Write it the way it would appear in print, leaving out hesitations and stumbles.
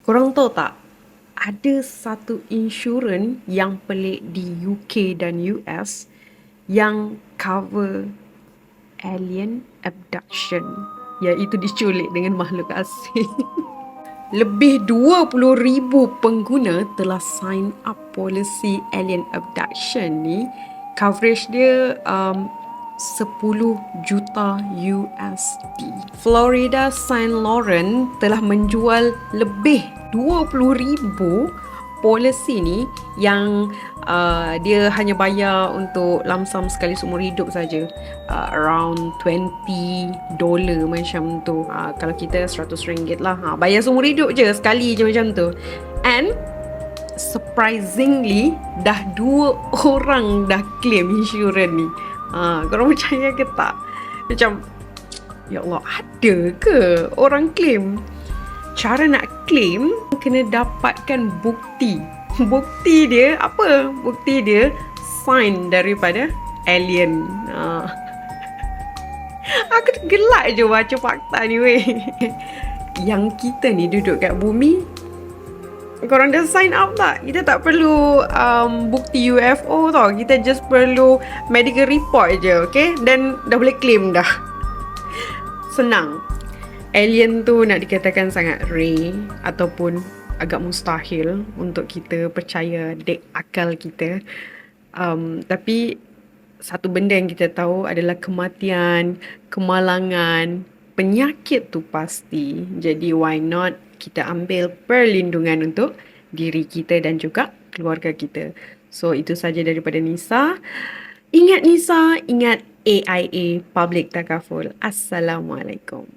Korang tahu tak? Ada satu insurans yang pelik di UK dan US yang cover alien abduction, iaitu diculik dengan makhluk asing. Lebih 20,000 pengguna telah sign up polisi alien abduction ni. Coverage dia 10 juta USD. Florida Saint Laurent telah menjual lebih 20,000 polisi ni yang dia hanya bayar untuk lump sum sekali seumur hidup saja, around $20 macam tu. Kalau kita RM100 lah, bayar seumur hidup je, sekali je macam tu. And surprisingly dah 2 orang dah claim insurans ni. Korang percaya ke tak? Macam, ya Allah, ada ke orang claim? Cara nak claim, kena dapatkan bukti. Bukti dia apa? Bukti dia sign daripada alien. Aku gelak je baca fakta ni weh. Yang kita ni duduk kat bumi, korang dah sign up tak? Kita tak perlu bukti UFO tau. Kita just perlu medical report je, okay? Dan dah boleh claim dah. Senang. Alien tu nak dikatakan sangat rare ataupun agak mustahil untuk kita percaya dek akal kita. Tapi satu benda yang kita tahu adalah kematian, kemalangan, penyakit tu pasti. Jadi why not kita ambil perlindungan untuk diri kita dan juga keluarga kita. So itu saja daripada Nisa. Ingat Nisa, ingat AIA Public Takaful. Assalamualaikum.